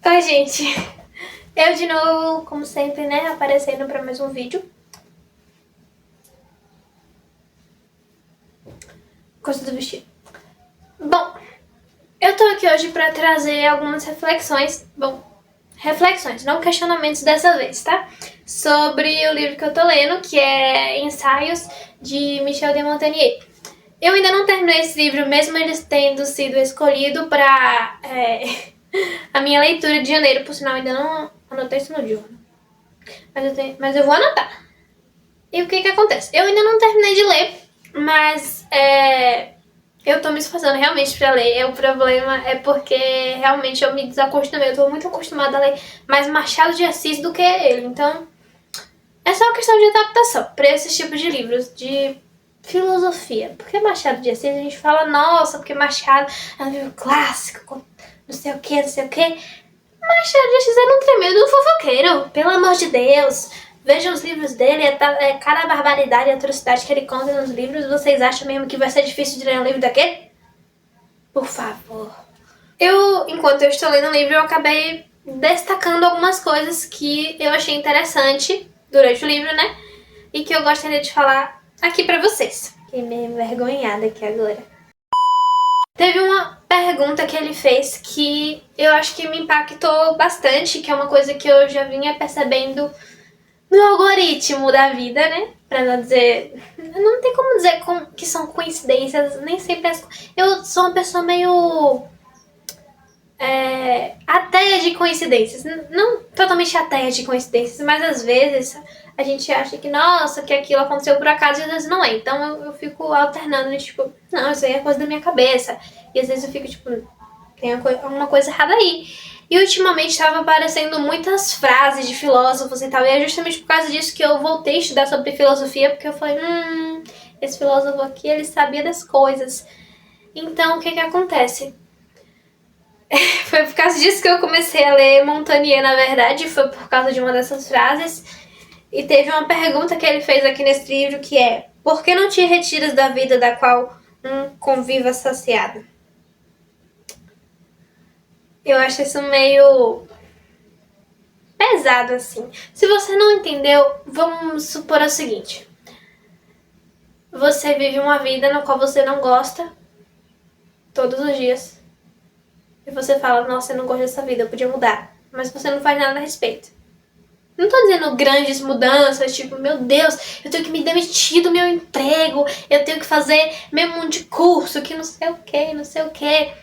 Oi, gente. Eu de novo, como sempre, né, aparecendo pra mais um vídeo. Coisa do vestido. Bom, eu tô aqui hoje pra trazer algumas reflexões. Bom, reflexões, não questionamentos dessa vez, tá? Sobre o livro que eu tô lendo, que é Ensaios, de Michel de Montagnier. Eu ainda não terminei esse livro, mesmo ele tendo sido escolhido pra a minha leitura de janeiro. Por sinal, ainda não anotei isso no diário. Mas eu vou anotar. E o que acontece? Eu ainda não terminei de ler, mas eu tô me esforçando realmente pra ler. O problema é porque realmente eu me desacostumei. Eu tô muito acostumada a ler mais Machado de Assis do que ele. Então, é só uma questão de adaptação pra esses tipos de livros, de filosofia. Porque Machado de Assis a gente fala, nossa, porque Machado é um livro clássico, não sei o que, não sei o que. Machado de Assis era um tremendo fofoqueiro, pelo amor de Deus. Vejam os livros dele, cada barbaridade e atrocidade que ele conta nos livros. Vocês acham mesmo que vai ser difícil de ler um livro daquele? Por favor. Enquanto eu estou lendo o livro, eu acabei destacando algumas coisas que eu achei interessante durante o livro, né? E que eu gostaria de falar aqui pra vocês. Fiquei meio envergonhada aqui agora. Teve uma pergunta que ele fez que eu acho que me impactou bastante, que é uma coisa que eu já vinha percebendo no algoritmo da vida, né? Pra não dizer... Não tem como dizer que são coincidências, nem sempre eu sou uma pessoa meio... ateia de coincidências. Não totalmente ateia de coincidências, mas às vezes a gente acha que, nossa, que aquilo aconteceu por acaso e às vezes não é. Então eu fico alternando, tipo, não, isso aí é coisa da minha cabeça. E às vezes eu fico, tipo, tem alguma coisa errada aí. E ultimamente estava aparecendo muitas frases de filósofos e tal, e é justamente por causa disso que eu voltei a estudar sobre filosofia, porque eu falei, esse filósofo aqui, ele sabia das coisas. Então, o que acontece? Foi por causa disso que eu comecei a ler Montagnier, na verdade, foi por causa de uma dessas frases. E teve uma pergunta que ele fez aqui nesse livro, que é: por que não te retiras da vida da qual conviva saciado? Eu acho isso meio pesado, assim. Se você não entendeu, vamos supor o seguinte. Você vive uma vida na qual você não gosta todos os dias. E você fala, nossa, eu não gosto dessa vida, eu podia mudar. Mas você não faz nada a respeito. Não tô dizendo grandes mudanças, tipo, meu Deus, eu tenho que me demitir do meu emprego, eu tenho que fazer meu monte de curso, que não sei o que, não sei o que.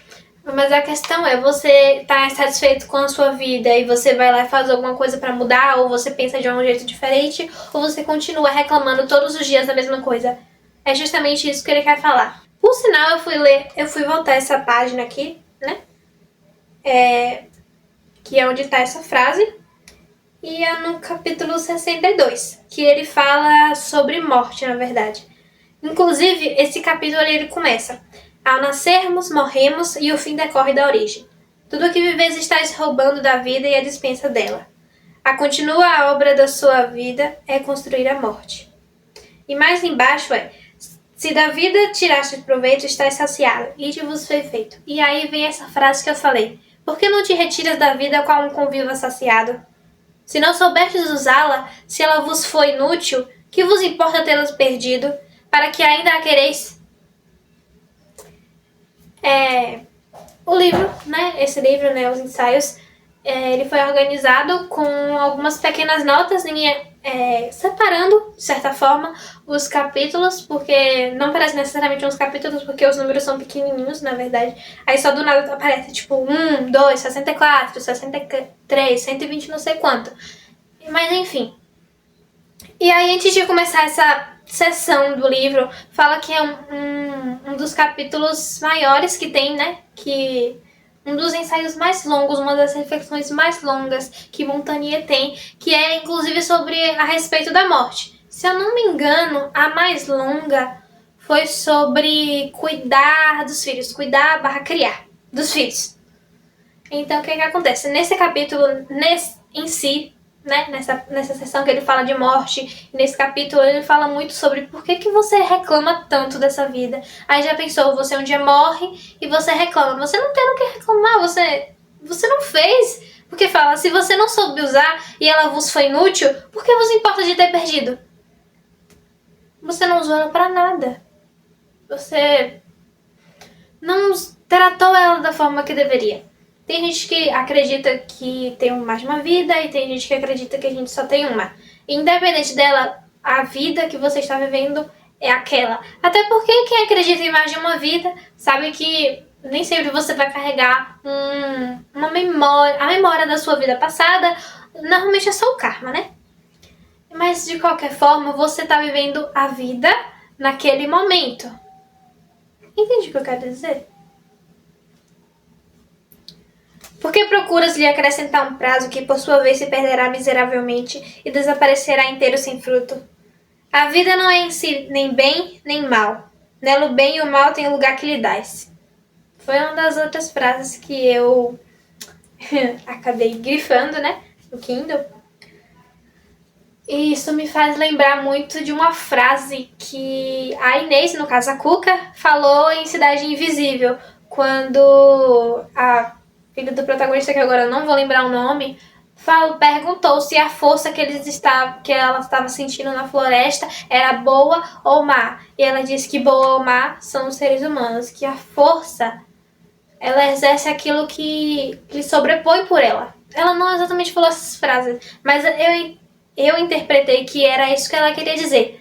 Mas a questão é, você tá insatisfeito com a sua vida e você vai lá e faz alguma coisa pra mudar, ou você pensa de um jeito diferente, ou você continua reclamando todos os dias da mesma coisa. É justamente isso que ele quer falar. Por sinal, eu fui voltar essa página aqui, né? Que é onde tá essa frase. E é no capítulo 62, que ele fala sobre morte, na verdade. Inclusive, esse capítulo ele começa: ao nascermos, morremos e o fim decorre da origem. Tudo o que vives estás roubando da vida e a dispensa dela. A continua a obra da sua vida é construir a morte. E mais embaixo é: se da vida tiraste proveito, estás saciado, e te vos foi feito. E aí vem essa frase que eu falei: por que não te retiras da vida qual um conviva saciado? Se não soubestes usá-la, se ela vos foi inútil, que vos importa tê-la perdido, para que ainda a quereis? O livro, né, esse livro, né, os ensaios, ele foi organizado com algumas pequenas notas, separando, de certa forma, os capítulos, porque não parece necessariamente uns capítulos, porque os números são pequenininhos, na verdade. Aí só do nada aparece, tipo, 1, 2, 64, 63, 120 não sei quanto. Mas enfim. E aí, antes de começar essa sessão do livro, fala que é um dos capítulos maiores que tem, né? Que um dos ensaios mais longos, uma das reflexões mais longas que Montagnier tem, que é inclusive a respeito da morte. Se eu não me engano, a mais longa foi sobre cuidar dos filhos, cuidar/criar dos filhos. Então, o que acontece? Nesse capítulo, em si, né, nessa sessão que ele fala de morte, nesse capítulo ele fala muito sobre por que você reclama tanto dessa vida. Aí já pensou, você um dia morre e você reclama. Você não tem o que reclamar, você não fez. Por Porque fala, se você não soube usar e ela vos foi inútil, por que vos importa de ter perdido? Você não usou ela pra nada. Você não tratou ela da forma que deveria. Tem gente que acredita que tem mais de uma vida e tem gente que acredita que a gente só tem uma. Independente dela, a vida que você está vivendo é aquela. Até porque quem acredita em mais de uma vida sabe que nem sempre você vai carregar uma memória, a memória da sua vida passada. Normalmente é só o karma, né? Mas de qualquer forma, você está vivendo a vida naquele momento. Entende o que eu quero dizer? Por que procuras lhe acrescentar um prazo que por sua vez se perderá miseravelmente e desaparecerá inteiro sem fruto? A vida não é em si nem bem nem mal. Nela o bem e o mal têm o lugar que lhe dás. Foi uma das outras frases que eu acabei grifando, né, no Kindle. E isso me faz lembrar muito de uma frase que a Inês, no caso a Cuca, falou em Cidade Invisível, quando a filha do protagonista, que agora eu não vou lembrar o nome, perguntou se a força que ela estava sentindo na floresta era boa ou má. E ela disse que boa ou má são os seres humanos, que a força, ela exerce aquilo que lhe sobrepõe por ela. Ela não exatamente falou essas frases, mas eu interpretei que era isso que ela queria dizer.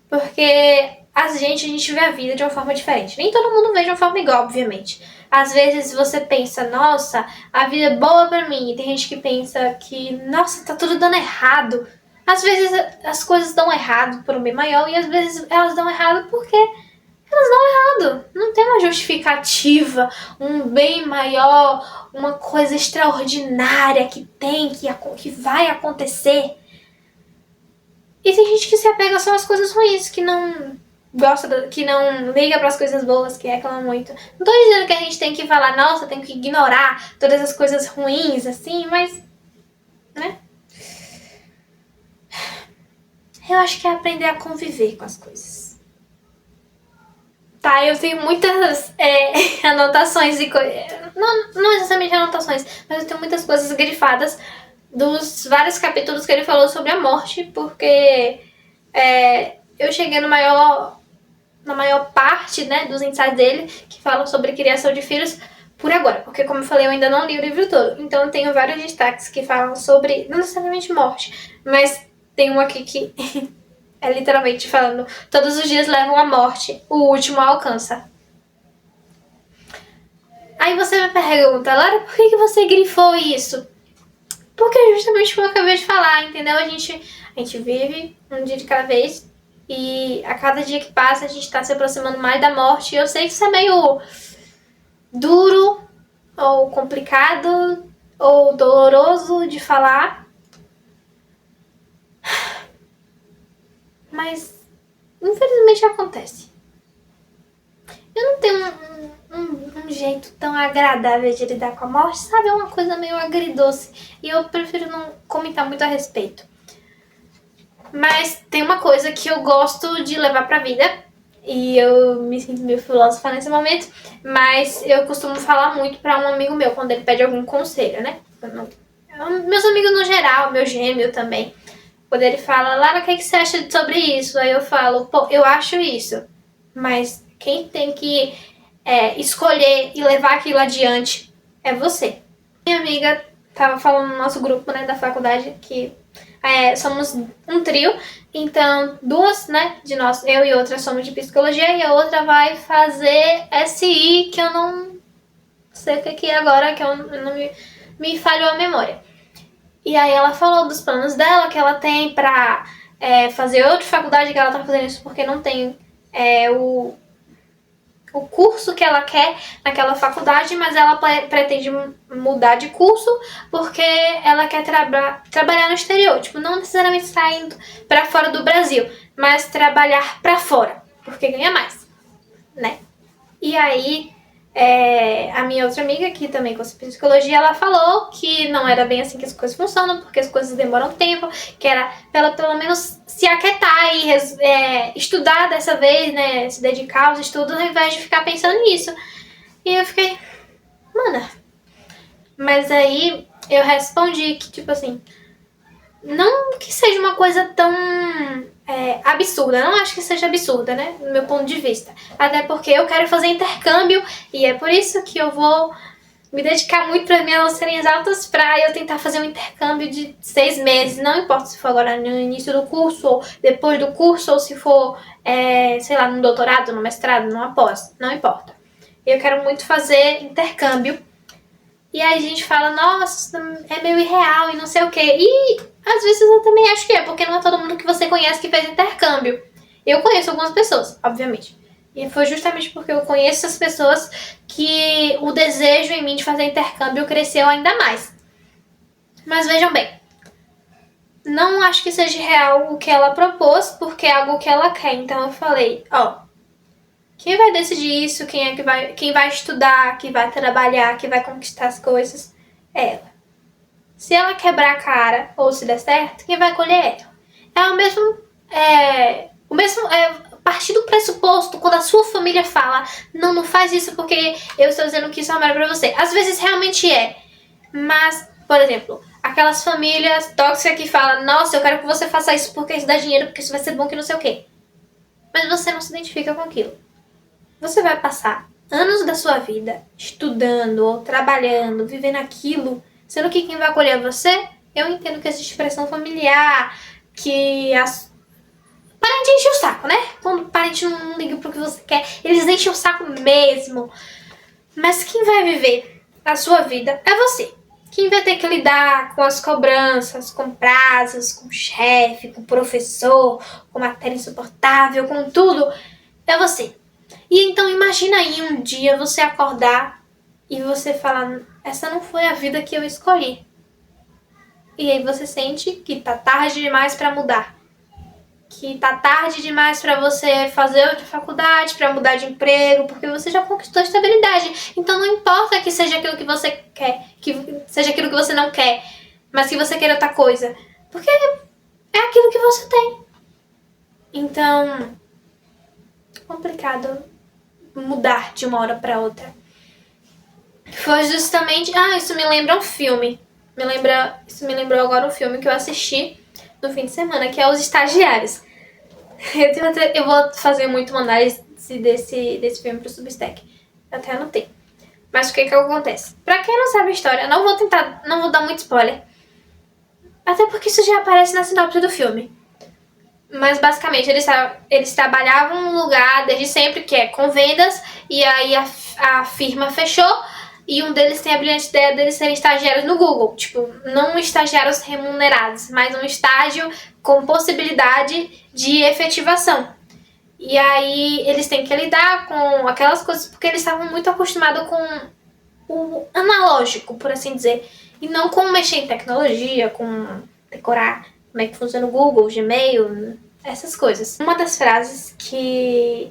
Porque a gente vê a vida de uma forma diferente. Nem todo mundo vê de uma forma igual, obviamente. Às vezes você pensa, nossa, a vida é boa pra mim. E tem gente que pensa que, nossa, tá tudo dando errado. Às vezes as coisas dão errado por um bem maior e às vezes elas dão errado porque elas dão errado. Não tem uma justificativa, um bem maior, uma coisa extraordinária que vai acontecer. E tem gente que se apega só às coisas ruins, que não que não liga para as coisas boas, que reclama muito. Não tô dizendo que a gente tem que falar, nossa, tem que ignorar todas as coisas ruins, assim, mas, né? Eu acho que é aprender a conviver com as coisas. Tá, eu tenho muitas anotações e coisas. Não exatamente anotações, mas eu tenho muitas coisas grifadas dos vários capítulos que ele falou sobre a morte, porque eu cheguei na maior parte, né, dos insights dele, que falam sobre criação de filhos, por agora, porque como eu falei, eu ainda não li o livro todo, então eu tenho vários destaques que falam sobre, não necessariamente morte, mas tem um aqui que é literalmente falando, todos os dias levam à morte, o último alcança. Aí você me pergunta, Lara, por que você grifou isso? Porque é justamente como eu acabei de falar, entendeu? A gente vive um dia de cada vez e a cada dia que passa a gente tá se aproximando mais da morte. E eu sei que isso é meio duro ou complicado ou doloroso de falar, mas infelizmente acontece. Eu não tenho um jeito tão agradável de lidar com a morte, sabe? É uma coisa meio agridoce. E eu prefiro não comentar muito a respeito. Mas tem uma coisa que eu gosto de levar pra vida. E eu me sinto meio filósofa nesse momento. Mas eu costumo falar muito pra um amigo meu quando ele pede algum conselho, né? Meus amigos no geral, meu gêmeo também. Quando ele fala, Lara, o que você acha sobre isso? Aí eu falo, pô, eu acho isso. Mas quem tem que escolher e levar aquilo adiante é você. Minha amiga tava falando no nosso grupo, né, da faculdade, que somos um trio, então duas, né, de nós, eu e outra somos de psicologia e a outra vai fazer SI, que eu não sei o que é agora, que eu não me falhou a memória. E aí ela falou dos planos dela, que ela tem pra fazer outra faculdade, que ela tá fazendo isso porque não tem o curso que ela quer naquela faculdade, mas ela pretende mudar de curso porque ela quer trabalhar no exterior. Tipo, não necessariamente saindo pra fora do Brasil, mas trabalhar pra fora, porque ganha mais, né? E aí, a minha outra amiga, que também cursa psicologia, ela falou que não era bem assim que as coisas funcionam, porque as coisas demoram tempo, que era pra ela pelo menos se aquietar e estudar dessa vez, né, se dedicar aos estudos ao invés de ficar pensando nisso. E eu fiquei, mana, mas aí eu respondi que, tipo assim, não que seja uma coisa tão absurda, não acho que seja absurda, né, do meu ponto de vista. Até porque eu quero fazer intercâmbio e é por isso que eu vou me dedicar muito para minhas notas altas para eu tentar fazer um intercâmbio de 6 meses. Não importa se for agora no início do curso, ou depois do curso, ou se for, sei lá, no doutorado, no mestrado, no pós. Não importa. Eu quero muito fazer intercâmbio. E aí a gente fala, nossa, é meio irreal e não sei o quê. E às vezes eu também acho que é, porque não é todo mundo que você conhece que fez intercâmbio. Eu conheço algumas pessoas, obviamente. E foi justamente porque eu conheço essas pessoas que o desejo em mim de fazer intercâmbio cresceu ainda mais. Mas vejam bem, não acho que seja real o que ela propôs, porque é algo que ela quer. Então eu falei, quem vai decidir isso, quem vai estudar, quem vai trabalhar, quem vai conquistar as coisas, é ela. Se ela quebrar a cara ou se der certo, quem vai colher é ela. É o mesmo partir do pressuposto quando a sua família fala, não faz isso porque eu estou dizendo que isso é melhor pra você. Às vezes realmente é, mas, por exemplo, aquelas famílias tóxicas que falam, nossa, eu quero que você faça isso porque isso dá dinheiro, porque isso vai ser bom que não sei o quê. Mas você não se identifica com aquilo. Você vai passar anos da sua vida estudando ou trabalhando, vivendo aquilo, sendo que quem vai acolher você, eu entendo que existe pressão familiar, que as parente enche o saco, né? Quando o parente não liga pro que você quer, eles enchem o saco mesmo. Mas quem vai viver a sua vida é você. Quem vai ter que lidar com as cobranças, com prazos, com o chefe, com o professor, com matéria insuportável, com tudo, é você. E então imagina aí um dia você acordar e você falar, essa não foi a vida que eu escolhi. E aí você sente que tá tarde demais pra mudar. Que tá tarde demais pra você fazer outra faculdade, pra mudar de emprego, porque você já conquistou a estabilidade. Então não importa que seja aquilo que você quer, que seja aquilo que você não quer, mas que você queira outra coisa. Porque é aquilo que você tem. Então, é complicado mudar de uma hora pra outra. Foi justamente... isso me lembra um filme. Isso me lembrou agora um filme que eu assisti no fim de semana, que é Os Estagiários. Eu vou fazer muito uma análise desse filme pro Substack. Eu até anotei. Mas o que acontece? Pra quem não sabe a história, não vou dar muito spoiler. Até porque isso já aparece na sinopse do filme. Mas basicamente eles trabalhavam num lugar desde sempre, que é com vendas, e aí a firma fechou. E um deles tem a brilhante ideia deles serem estagiários no Google. Tipo, não estagiários remunerados, mas um estágio com possibilidade de efetivação. E aí eles têm que lidar com aquelas coisas, porque eles estavam muito acostumados com o analógico, por assim dizer. E não com mexer em tecnologia, com decorar como é que funciona o Google, o Gmail, essas coisas. Uma das frases que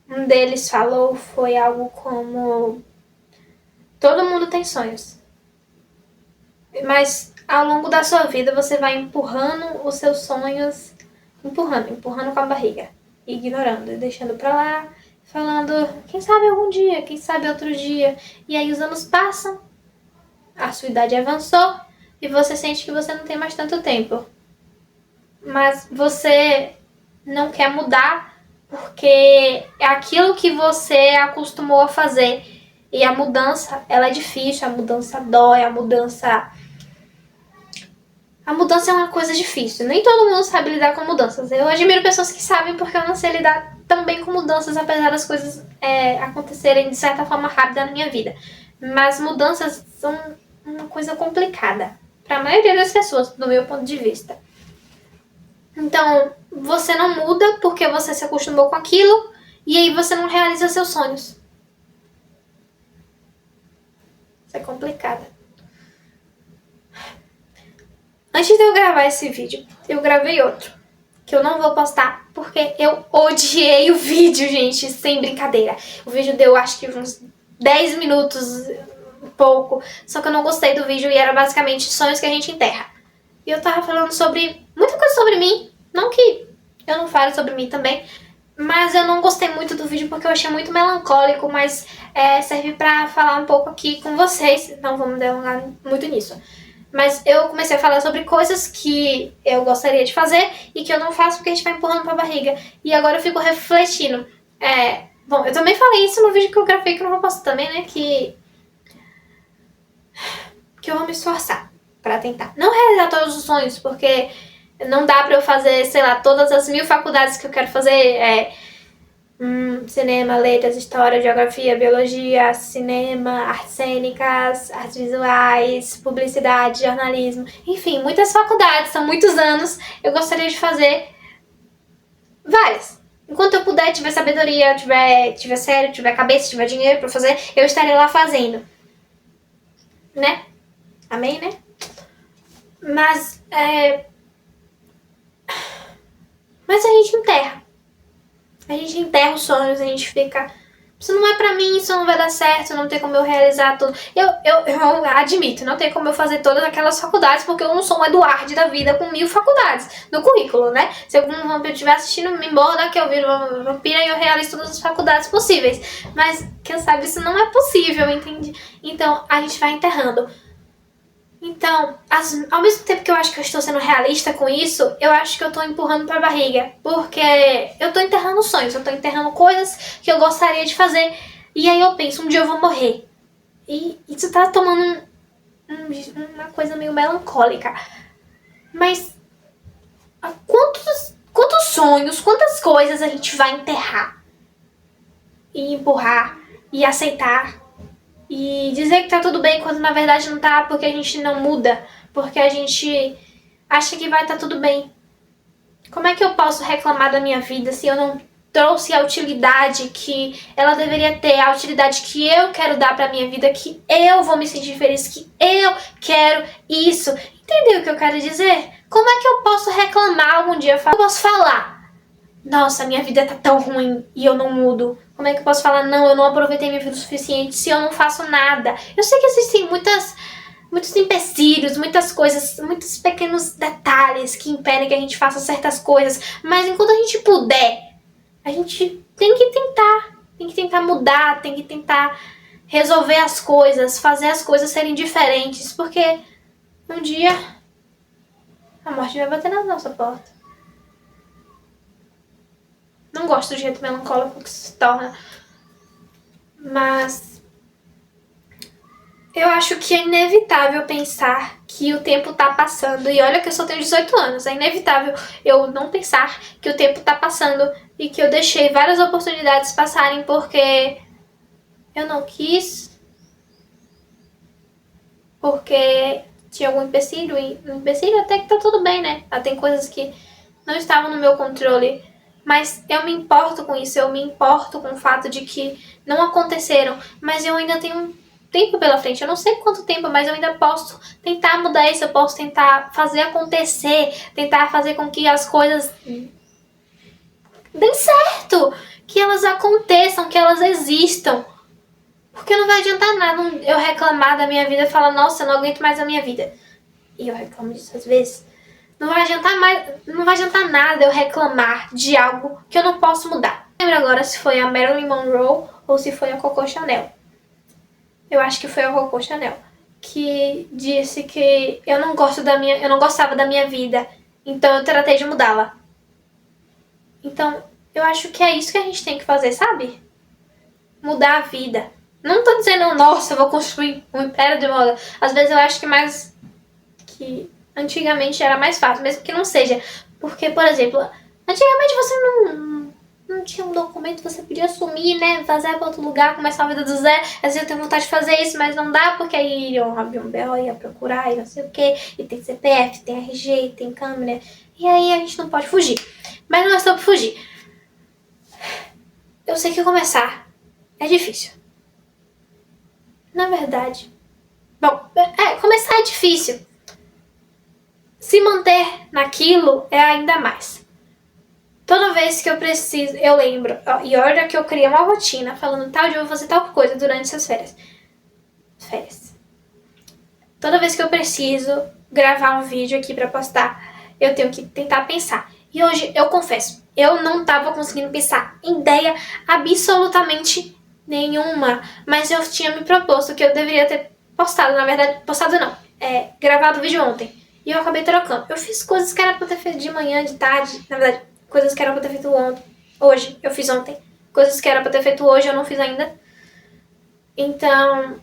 um deles falou foi algo como... Todo mundo tem sonhos, mas ao longo da sua vida você vai empurrando os seus sonhos, empurrando com a barriga, ignorando, deixando pra lá, falando, quem sabe algum dia, quem sabe outro dia. E aí os anos passam, a sua idade avançou e você sente que você não tem mais tanto tempo. Mas você não quer mudar porque é aquilo que você acostumou a fazer. E a mudança, ela é difícil, a mudança dói, a mudança é uma coisa difícil. Nem todo mundo sabe lidar com mudanças. Eu admiro pessoas que sabem, porque eu não sei lidar tão bem com mudanças, apesar das coisas acontecerem de certa forma rápida na minha vida. Mas mudanças são uma coisa complicada para a maioria das pessoas, do meu ponto de vista. Então, você não muda porque você se acostumou com aquilo e aí você não realiza seus sonhos. Isso é complicado. Antes de eu gravar esse vídeo, eu gravei outro, que eu não vou postar porque eu odiei o vídeo, gente, sem brincadeira. O vídeo deu, acho que uns 10 minutos, pouco, só que eu não gostei do vídeo e era basicamente sonhos que a gente enterra. E eu tava falando sobre muita coisa sobre mim, não que eu não fale sobre mim também, Mas eu não gostei muito do vídeo porque eu achei muito melancólico, mas serve pra falar um pouco aqui com vocês. Não vamos delongar muito nisso. Mas eu comecei a falar sobre coisas que eu gostaria de fazer e que eu não faço porque a gente vai empurrando pra barriga. E agora eu fico refletindo. Bom, eu também falei isso no vídeo que eu gravei, que eu não vou postar também, né? Que eu vou me esforçar pra tentar. Não realizar todos os sonhos, porque não dá pra eu fazer, sei lá, todas as 1000 faculdades que eu quero fazer. Cinema, letras, história, geografia, biologia, cinema, artes cênicas, artes visuais, publicidade, jornalismo. Enfim, muitas faculdades, são muitos anos. Eu gostaria de fazer várias. Enquanto eu puder, tiver sabedoria, tiver sério, tiver cabeça, tiver dinheiro pra fazer, eu estarei lá fazendo. Né? Amém, né? Mas a gente enterra. A gente enterra os sonhos, a gente fica... Isso não é pra mim, isso não vai dar certo, não tem como eu realizar tudo. Eu admito, não tem como eu fazer todas aquelas faculdades, porque eu não sou um Eduardo da vida com 1000 faculdades no currículo, né? Se algum vampiro estiver assistindo, me embora que eu viro vampira e eu realizo todas as faculdades possíveis. Mas, quem sabe, isso não é possível, entende? Então, a gente vai enterrando. Então, ao mesmo tempo que eu acho que eu estou sendo realista com isso, eu acho que eu estou empurrando pra barriga. Porque eu estou enterrando sonhos, eu estou enterrando coisas que eu gostaria de fazer. E aí eu penso, um dia eu vou morrer. E isso tá tomando uma coisa meio melancólica. Mas quantos sonhos, quantas coisas a gente vai enterrar? E empurrar, e aceitar. E dizer que tá tudo bem quando na verdade não tá, porque a gente não muda, porque a gente acha que vai tá tudo bem. Como é que eu posso reclamar da minha vida se eu não trouxe a utilidade que ela deveria ter, a utilidade que eu quero dar pra minha vida, que eu vou me sentir feliz, que eu quero isso. Entendeu o que eu quero dizer? Como é que eu posso reclamar algum dia? Eu posso falar, nossa, minha vida tá tão ruim e eu não mudo. Como é que eu posso falar, não, eu não aproveitei minha vida o suficiente se eu não faço nada? Eu sei que existem muitos empecilhos, muitas coisas, muitos pequenos detalhes que impedem que a gente faça certas coisas, mas enquanto a gente puder, a gente tem que tentar mudar, tem que tentar resolver as coisas, fazer as coisas serem diferentes, porque um dia a morte vai bater na nossa porta. Não gosto do jeito melancólico que se torna. Mas eu acho que é inevitável pensar que o tempo tá passando. E olha que eu só tenho 18 anos. É inevitável eu não pensar que o tempo tá passando e que eu deixei várias oportunidades passarem porque eu não quis. Porque tinha algum empecilho. E o empecilho até que tá tudo bem, né? Tem coisas que não estavam no meu controle. Mas eu me importo com isso, eu me importo com o fato de que não aconteceram, mas eu ainda tenho um tempo pela frente. Eu não sei quanto tempo, mas eu ainda posso tentar mudar isso, eu posso tentar fazer acontecer, tentar fazer com que as coisas deem certo, que elas aconteçam, que elas existam. Porque não vai adiantar nada eu reclamar da minha vida e falar, nossa, eu não aguento mais a minha vida. E eu reclamo disso às vezes. Não vai adiantar nada eu reclamar de algo que eu não posso mudar. Não lembro agora se foi a Marilyn Monroe ou se foi a Coco Chanel. Eu acho que foi a Coco Chanel que disse que eu não gostava da minha vida, então eu tratei de mudá-la. Então, eu acho que é isso que a gente tem que fazer, sabe? Mudar a vida. Não tô dizendo, nossa, eu vou construir um império de moda. Às vezes eu acho que antigamente era mais fácil, mesmo que não seja. Porque, por exemplo, antigamente você não tinha um documento, você podia sumir, né? Vazar pra outro lugar, começar a vida do zero. Às vezes eu tenho vontade de fazer isso, mas não dá, porque aí eu abri um BO, ia procurar e não sei o que. E tem CPF, tem RG, tem câmera. E aí a gente não pode fugir. Mas não é sobre fugir. Eu sei que começar é difícil. Na verdade. Bom, começar é difícil. Se manter naquilo é ainda mais. Toda vez que eu preciso, eu lembro, e olha que eu criei uma rotina falando tal dia eu vou fazer tal coisa durante essas férias. Toda vez que eu preciso gravar um vídeo aqui pra postar, eu tenho que tentar pensar. E hoje, eu confesso, eu não tava conseguindo pensar em ideia absolutamente nenhuma. Mas eu tinha me proposto que eu deveria ter postado, na verdade, postado não, gravado o vídeo ontem. E eu acabei trocando. Eu fiz coisas que era pra ter feito de manhã, de tarde, na verdade, coisas que era pra ter feito ontem. Hoje, eu fiz ontem. Coisas que era pra ter feito hoje, eu não fiz ainda. Então,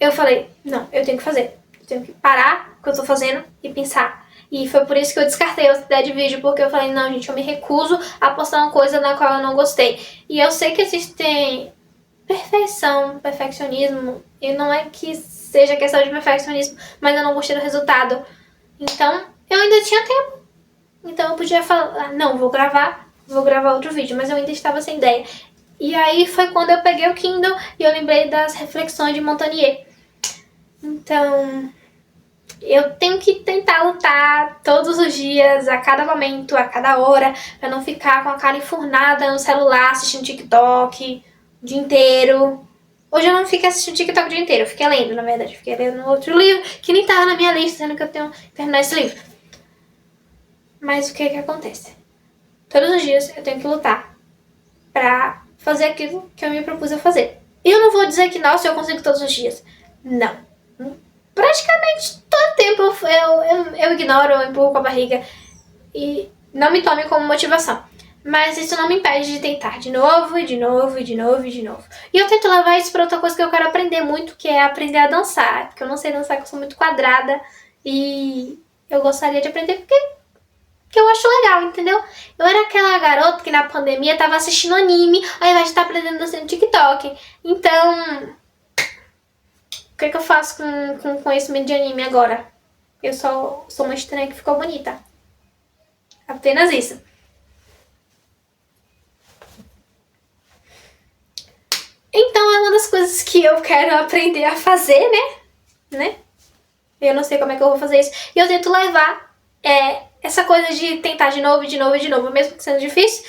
eu falei, não, eu tenho que fazer. Eu tenho que parar o que eu tô fazendo e pensar. E foi por isso que eu descartei a ideia de vídeo, porque eu falei, não, gente, eu me recuso a postar uma coisa na qual eu não gostei. E eu sei que existe perfeição, perfeccionismo, e não é que seja questão de perfeccionismo, mas eu não gostei do resultado. Então, eu ainda tinha tempo. Então eu podia falar, não, vou gravar outro vídeo, mas eu ainda estava sem ideia. E aí foi quando eu peguei o Kindle e eu lembrei das reflexões de Montagnier. Então, eu tenho que tentar lutar todos os dias, a cada momento, a cada hora, pra não ficar com a cara enfurnada no celular, assistindo TikTok o dia inteiro. Hoje eu não fiquei assistindo TikTok o dia inteiro, eu fiquei lendo, na verdade. Fiquei lendo outro livro, que nem tava na minha lista, sendo que eu tenho que terminar esse livro. Mas o que que acontece? Todos os dias eu tenho que lutar pra fazer aquilo que eu me propus a fazer. E eu não vou dizer que, nossa, eu consigo todos os dias. Não. Praticamente todo tempo eu ignoro, eu empurro com a barriga. E não me tome como motivação. Mas isso não me impede de tentar de novo, e de novo, e de novo, e de novo. E eu tento levar isso pra outra coisa que eu quero aprender muito, que é aprender a dançar. Porque eu não sei dançar, porque eu sou muito quadrada. E eu gostaria de aprender porque eu acho legal, entendeu? Eu era aquela garota que na pandemia tava assistindo anime ao invés de estar aprendendo dançar no TikTok. Então, o que eu faço com conhecimento de anime agora? Eu só sou uma estranha que ficou bonita. Apenas isso. Então é uma das coisas que eu quero aprender a fazer, né? Eu não sei como é que eu vou fazer isso. E eu tento levar essa coisa de tentar de novo, de novo, de novo, mesmo sendo difícil.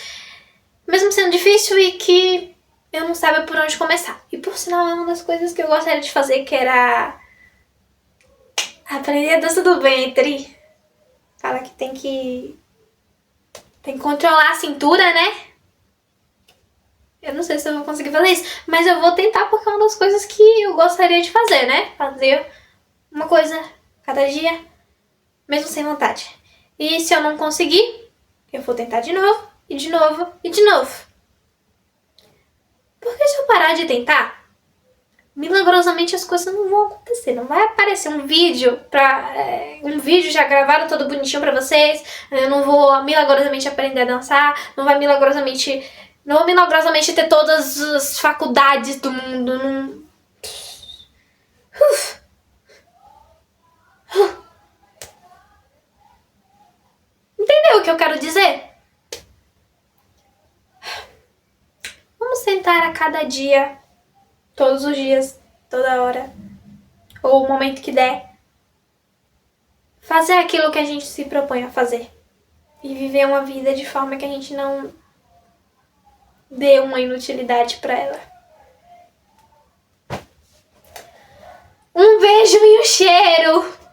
Mesmo sendo difícil e que eu não sabia por onde começar. E por sinal é uma das coisas que eu gostaria de fazer, que era aprender a dança do ventre. Fala que tem que controlar a cintura, né? Eu não sei se eu vou conseguir fazer isso, mas eu vou tentar porque é uma das coisas que eu gostaria de fazer, né? Fazer uma coisa cada dia, mesmo sem vontade. E se eu não conseguir, eu vou tentar de novo, e de novo, e de novo. Porque se eu parar de tentar, milagrosamente as coisas não vão acontecer. Não vai aparecer um vídeo um vídeo já gravado todo bonitinho pra vocês. Eu não vou milagrosamente aprender a dançar. Não vou milagrosamente ter todas as faculdades do mundo. Não... Entendeu o que eu quero dizer? Vamos tentar a cada dia, todos os dias, toda hora, ou o momento que der, fazer aquilo que a gente se propõe a fazer. E viver uma vida de forma que a gente não dê uma inutilidade pra ela. Um beijo e um cheiro!